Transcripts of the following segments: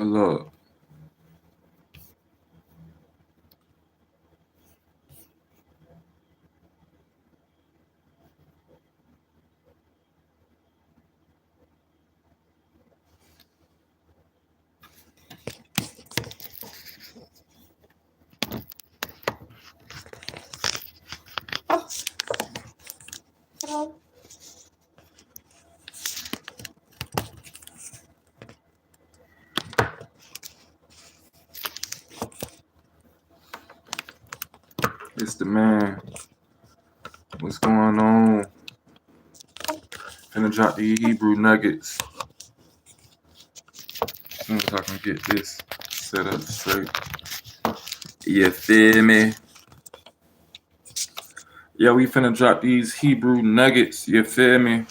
Look, it's the man. What's going on? Finna drop the Hebrew nuggets. As soon as I can get this set up straight. You feel me? Yeah, we finna drop these Hebrew nuggets. You feel me?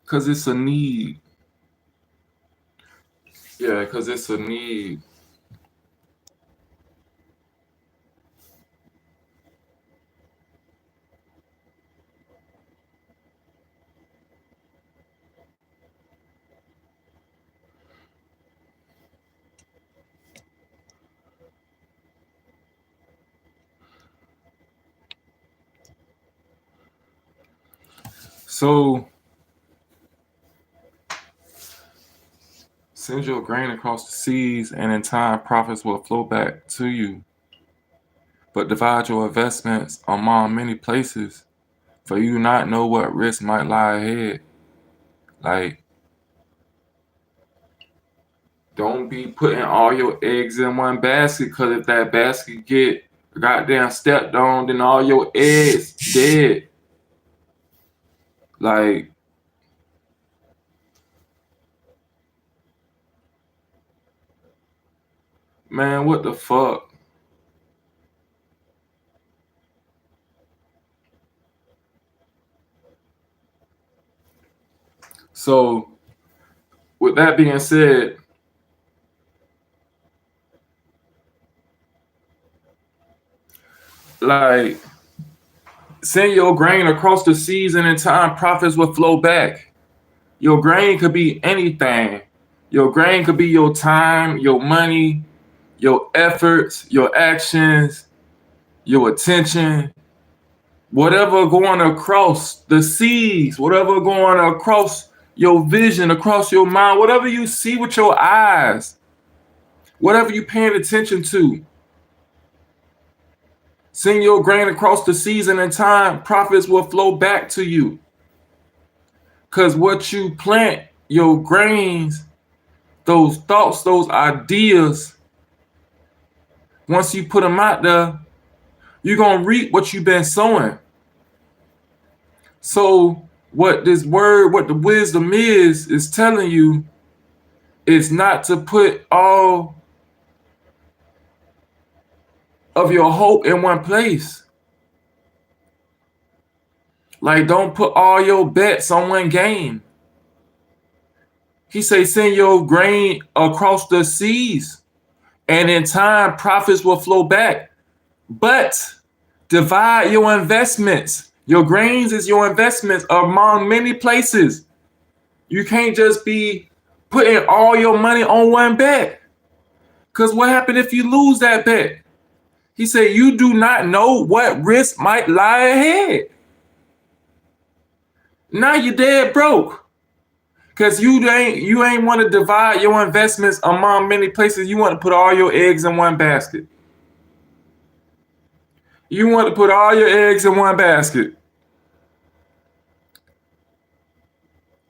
Cause it's a need. Yeah, cause it's a need. So send your grain across the seas, and in time profits will flow back to you. But divide your investments among many places, for you do not know what risk might lie ahead. Like, don't be putting all your eggs in one basket, because if that basket get goddamn stepped on, then all your eggs dead. Like, man, what the fuck? So, with that being said, like, send your grain across the seas, and in time profits will flow back. Your grain could be anything. Your grain could be your time, your money, your efforts, your actions, your attention, whatever going across the seas, whatever going across your vision, across your mind, whatever you see with your eyes, whatever you paying attention to. Send your grain across the seas, and in time, profits will flow back to you. Because what you plant, your grains, those thoughts, those ideas, once you put them out there, you're going to reap what you've been sowing. So what this word, what the wisdom is telling you is not to put all of your hope in one place. Like, don't put all your bets on one game. He say, send your grain across the seas, and in time, profits will flow back. But divide your investments. Your grains is your investments among many places. You can't just be putting all your money on one bet. Because what happened if you lose that bet? He said, you do not know what risk might lie ahead. Now you're dead broke. Because you ain't want to divide your investments among many places. You want to put all your eggs in one basket. You want to put all your eggs in one basket.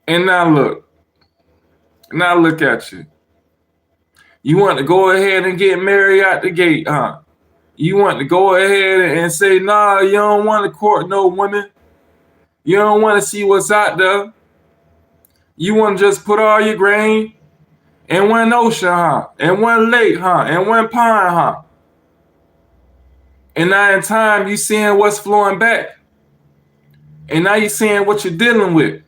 And now look at you. You want to go ahead and get married out the gate, huh? You want to go ahead and say, nah, you don't want to court no women. You don't want to see what's out there. You want to just put all your grain in one ocean, huh? In one lake, huh? In one pond, huh? And now in time, you seeing what's flowing back. And now you seeing what you're dealing with.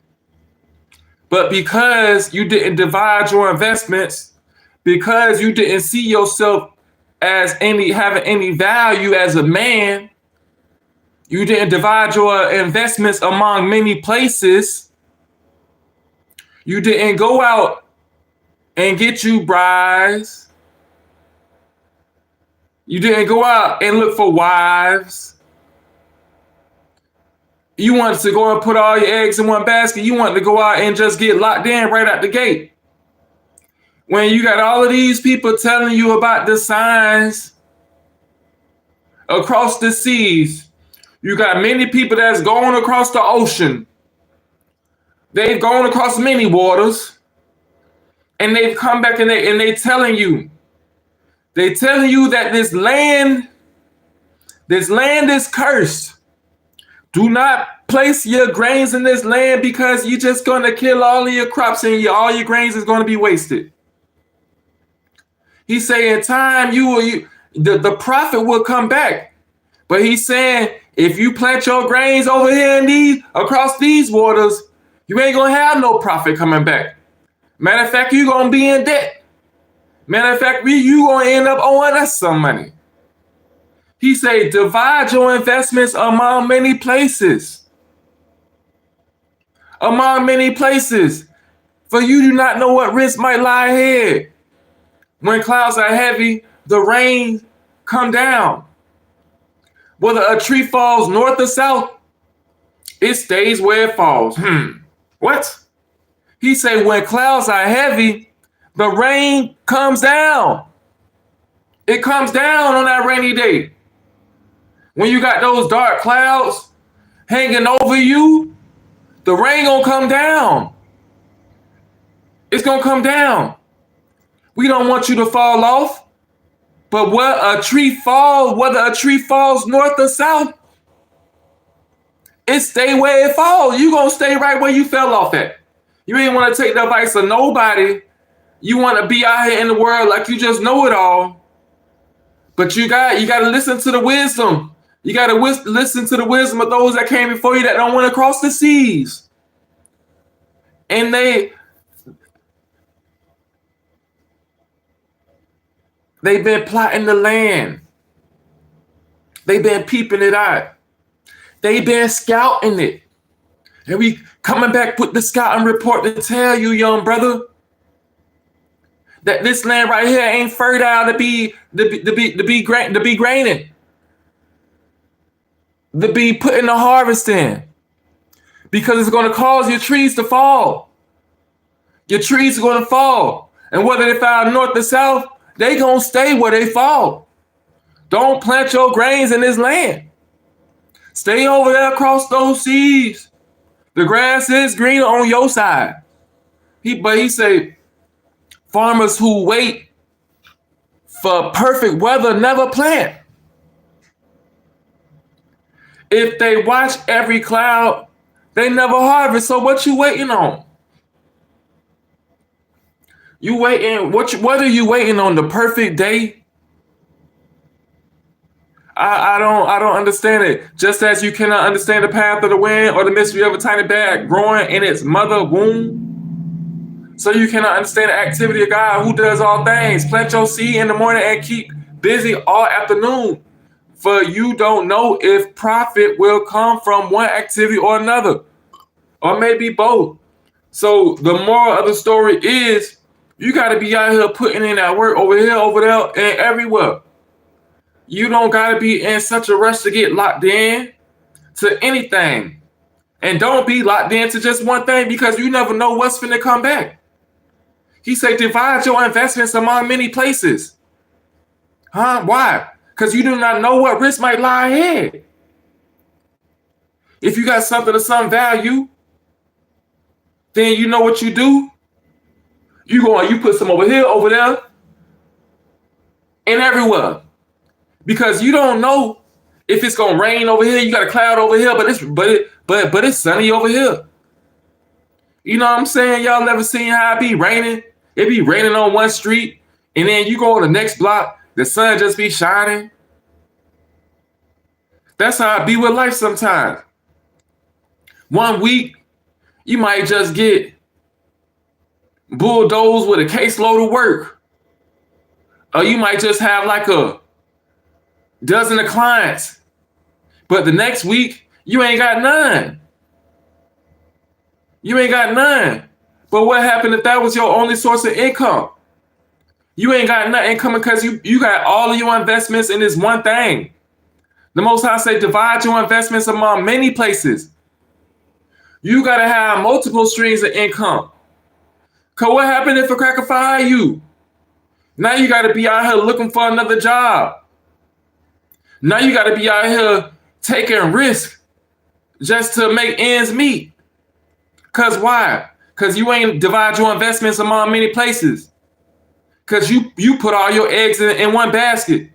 But because you didn't divide your investments, because you didn't see yourself as having any value as a man, you didn't divide your investments among many places, You didn't go out and get you brides. You didn't go out and look for wives. You wanted to go and put all your eggs in one basket. You wanted to go out and just get locked in right out the gate. When you got all of these people telling you about the signs across the seas, you got many people that's going across the ocean. They've gone across many waters, and they've come back and they telling you that this land is cursed. Do not place your grains in this land because you're just going to kill all of your crops and all your grains is going to be wasted. He's saying time the prophet will come back. But he's saying if you plant your grains over here across these waters, you ain't going to have no profit coming back. Matter of fact, you're going to be in debt. Matter of fact, you going to end up owing us some money. He said, divide your investments among many places. Among many places. For you do not know what risk might lie ahead. When clouds are heavy, the rain come down. Whether a tree falls north or south, it stays where it falls. What? He said when clouds are heavy, the rain comes down. It comes down on that rainy day. When you got those dark clouds hanging over you, the rain gonna come down. It's gonna come down. We don't want you to fall off, but whether a tree falls north or south, it stay where it falls. You gonna stay right where you fell off at. You ain't want to take the advice of nobody. You want to be out here in the world like you just know it all. But you got to listen to the wisdom. You got to listen to the wisdom of those that came before you that don't want to cross the seas. And they've been plotting the land. They've been peeping it out. They've been scouting it. And we coming back with the scouting report to tell you, young brother, that this land right here ain't fertile to be graining, to be putting the harvest in, because it's going to cause your trees to fall. Your trees are going to fall, and whether they fall north or south, they gonna stay where they fall. Don't plant your grains in this land. Stay over there across those seas. The grass is greener on your side. He say, farmers who wait for perfect weather never plant. If they watch every cloud, they never harvest. So what you waiting on? You waiting? What are you waiting on? The perfect day? I don't understand it. Just as you cannot understand the path of the wind or the mystery of a tiny bag growing in its mother womb, so you cannot understand the activity of God who does all things. Plant your seed in the morning and keep busy all afternoon, for you don't know if profit will come from one activity or another, or maybe both. So the moral of the story is you got to be out here putting in that work over here, over there, and everywhere. You don't got to be in such a rush to get locked in to anything. And don't be locked in to just one thing, because you never know what's finna come back. He said, divide your investments among many places. Why? Because you do not know what risk might lie ahead. If you got something of some value, then you know what you do. You put some over here, over there, and everywhere. Because you don't know if it's gonna rain over here. You got a cloud over here, but it's sunny over here. You know what I'm saying? Y'all never seen how it be raining? It be raining on one street, and then you go on the next block, the sun just be shining. That's how it be with life sometimes. One week, you might just get bulldozed with a caseload of work. Or you might just have like a dozen of clients. But the next week, you ain't got none. You ain't got none. But what happened if that was your only source of income? You ain't got nothing coming because you got all of your investments in this one thing. The Most High say divide your investments among many places. You got to have multiple streams of income. Because what happened if a cracker fire you? Now you got to be out here looking for another job. Now you got to be out here taking risk just to make ends meet. Because why? Because you ain't divide your investments among many places. Because you put all your eggs in one basket.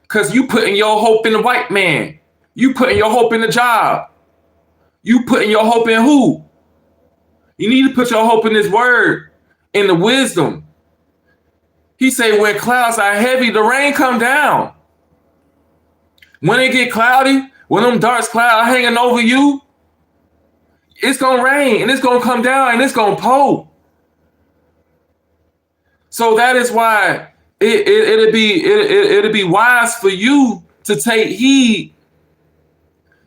Because you putting your hope in the white man. You putting your hope in the job. You putting your hope in who? You need to put your hope in this word, in the wisdom. He say when clouds are heavy, the rain come down. When it get cloudy, when them dark clouds hanging over you, it's going to rain and it's going to come down and it's going to pour. So that is why it'll be wise for you to take heed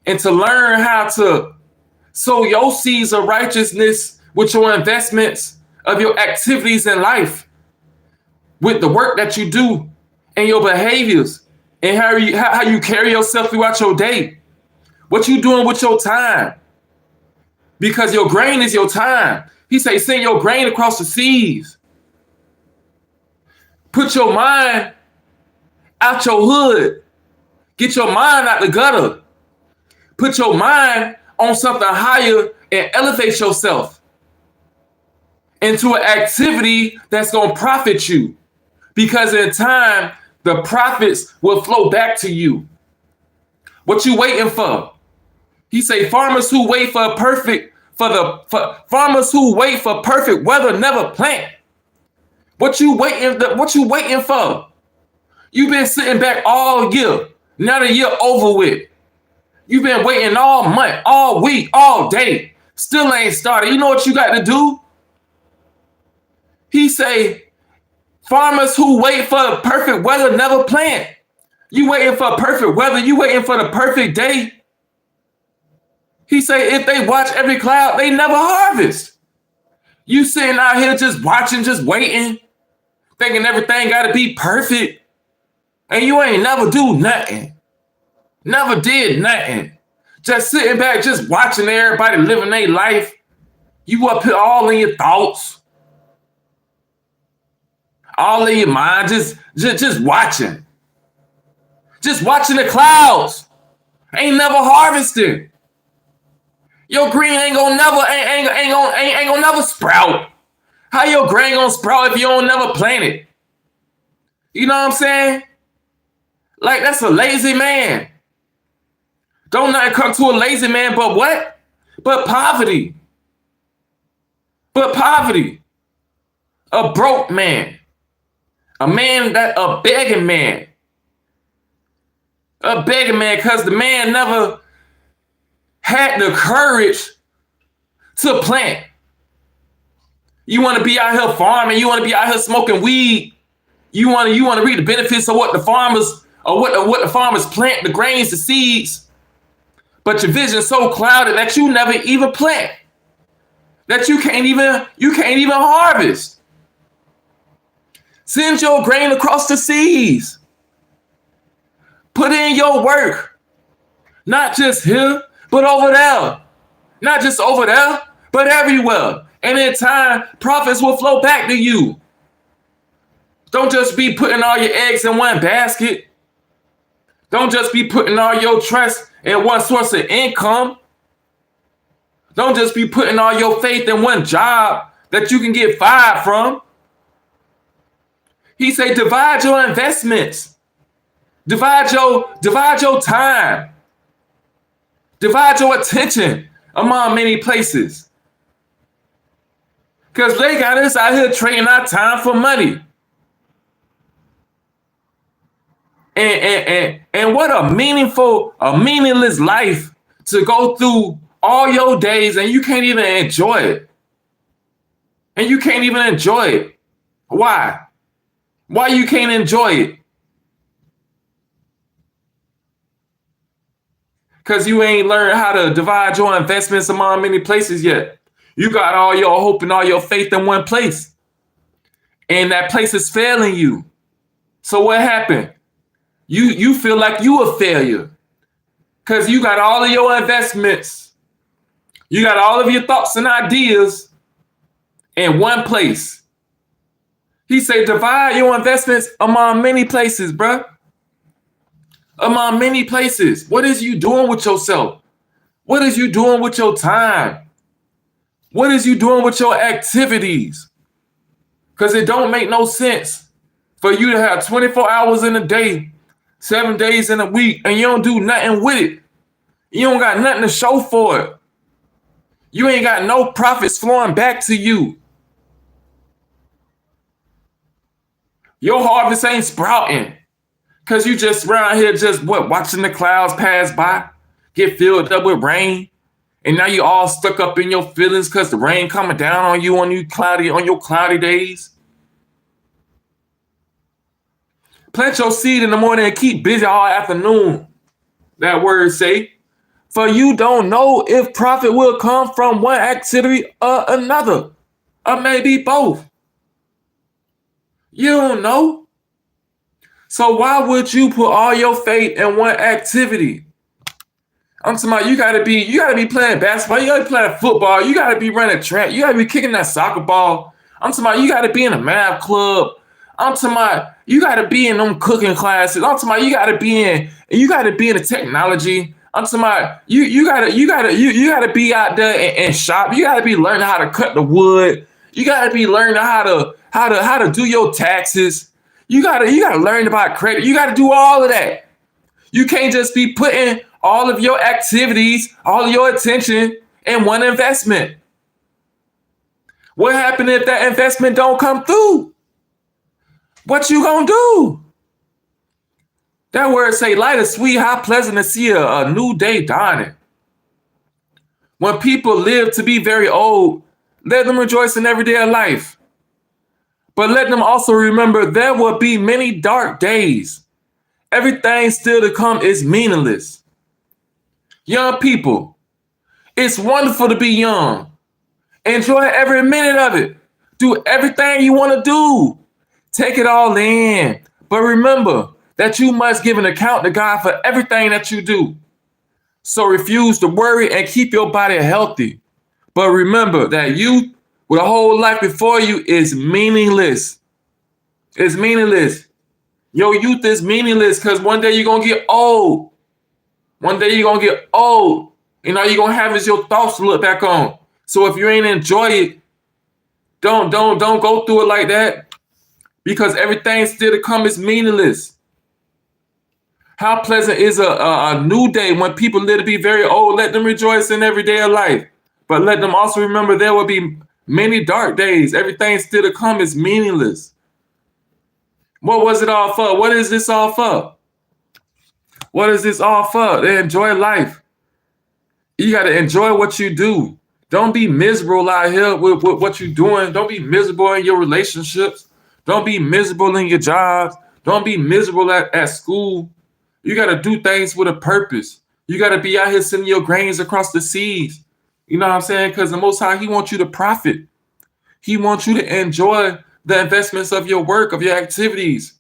and to learn how to sow your seeds of righteousness with your investments of your activities in life, with the work that you do and your behaviors and how you carry yourself throughout your day. What you doing with your time? Because your grain is your time. He say, send your grain across the seas. Put your mind out your hood. Get your mind out the gutter. Put your mind on something higher and elevate yourself into an activity that's going to profit you. Because in time, the profits will flow back to you. What you waiting for? He say farmers who wait for perfect weather never plant. What you waiting for? You've been sitting back all year. Now the year over with. You've been waiting all month, all week, all day. Still ain't started. You know what you got to do? He say, farmers who wait for the perfect weather never plant. You waiting for perfect weather. You waiting for the perfect day. He say, if they watch every cloud, they never harvest. You sitting out here just watching, just waiting, thinking everything got to be perfect. And you ain't never do nothing. Never did nothing. Just sitting back, just watching everybody living their life. You up here all in your thoughts. All in your mind, just watching. Just watching the clouds. Ain't never harvesting. Your green ain't gonna never sprout. How your grain gonna sprout if you don't never plant it? You know what I'm saying? Like, that's a lazy man. Don't not come to a lazy man, but what? But poverty. But poverty. A broke man. A begging man. A begging man, because the man never had the courage to plant. You want to be out here farming. You want to be out here smoking weed. You want to reap the benefits of what the farmers plant, the grains, the seeds. But your vision's so clouded that you never even plant. That you can't even harvest. Send your grain across the seas. Put in your work. Not just here, but over there. Not just over there, but everywhere. And in time, profits will flow back to you. Don't just be putting all your eggs in one basket. Don't just be putting all your trust in one source of income. Don't just be putting all your faith in one job that you can get fired from. He say, divide your investments. Divide your time. Divide your attention among many places. Because they got us out here trading our time for money. And what a meaningless life to go through all your days and you can't even enjoy it. And you can't even enjoy it. Why? Why you can't enjoy it? Because you ain't learned how to divide your investments among many places yet. You got all your hope and all your faith in one place, and that place is failing you. So what happened? You feel like you a failure because you got all of your investments, you got all of your thoughts and ideas in one place. He said, divide your investments among many places, bruh. Among many places. What is you doing with yourself? What is you doing with your time? What is you doing with your activities? Because it don't make no sense for you to have 24 hours in a day, 7 days in a week, and you don't do nothing with it. You don't got nothing to show for it. You ain't got no profits flowing back to you. Your harvest ain't sprouting because you just around here just watching the clouds pass by, get filled up with rain, and now you all stuck up in your feelings because the rain coming down on you on your cloudy days. Plant your seed in the morning and keep busy all afternoon. That word say, for you don't know if profit will come from one activity or another, or maybe both. You don't know. So why would you put all your faith in one activity? I'm talking about you gotta be playing basketball, you gotta be playing football, you gotta be running track, you gotta be kicking that soccer ball. I'm talking about you gotta be in a math club. I'm talking about you gotta be in them cooking classes. I'm talking about you gotta be in the technology. I'm talking about you gotta be out there and shop. You gotta be learning how to cut the wood. You gotta be learning how to do your taxes. You gotta learn about credit. You gotta do all of that. You can't just be putting all of your activities, all of your attention in one investment. What happened if that investment don't come through? What you gonna do? That word say, light is sweet, how pleasant to see a new day dawning. When people live to be very old, let them rejoice in every day of life. But let them also remember there will be many dark days. Everything still to come is meaningless. Young people, it's wonderful to be young. Enjoy every minute of it. Do everything you want to do. Take it all in. But remember that you must give an account to God for everything that you do. So refuse to worry and keep your body healthy. But remember that you, with a whole life before you, is meaningless. It's meaningless. Your youth is meaningless because one day you're going to get old. One day you're going to get old. And all you're going to have is your thoughts to look back on. So if you ain't enjoy it, don't go through it like that. Because everything still to come is meaningless. How pleasant is a new day when people live to be very old. Let them rejoice in every day of life. But let them also remember there will be many dark days. Everything still to come is meaningless. What was it all for? What is this all for? What is this all for? To enjoy life. You got to enjoy what you do. Don't be miserable out here with what you're doing. Don't be miserable in your relationships. Don't be miserable in your jobs. Don't be miserable at school. You got to do things with a purpose. You got to be out here sending your grains across the seas. You know what I'm saying? Because the Most High, He wants you to profit. He wants you to enjoy the investments of your work, of your activities,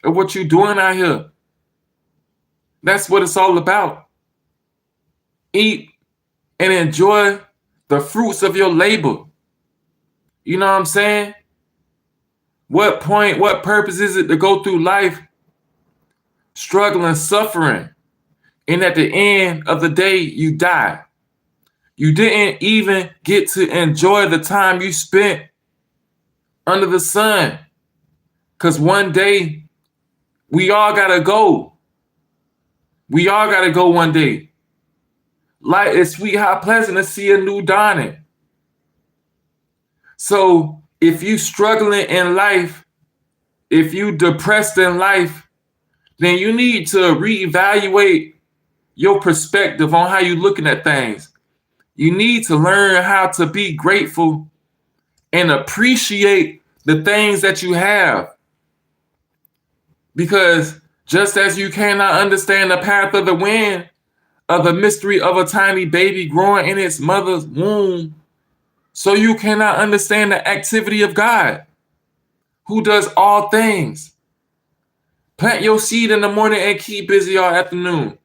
of what you're doing out here. That's what it's all about. Eat and enjoy the fruits of your labor. You know what I'm saying? What purpose is it to go through life struggling, suffering, and at the end of the day, you die? You didn't even get to enjoy the time you spent under the sun. Because one day, we all got to go. We all got to go one day. Light is sweet, how pleasant to see a new dawning. So if you struggling in life, if you depressed in life, then you need to reevaluate your perspective on how you're looking at things. You need to learn how to be grateful and appreciate the things that you have. Because just as you cannot understand the path of the wind, of the mystery of a tiny baby growing in its mother's womb, So you cannot understand the activity of God, who does all things. Plant your seed in the morning and keep busy all afternoon.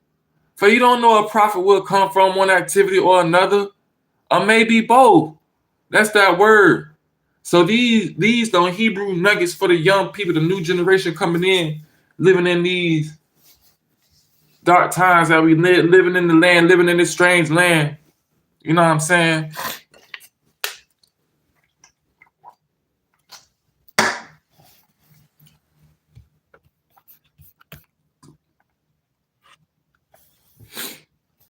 For you don't know a profit will come from one activity or another, or maybe both. That's that word. So these the Hebrew nuggets for the young people, the new generation coming in, living in these dark times that we live, living in the land, living in this strange land. You know what I'm saying?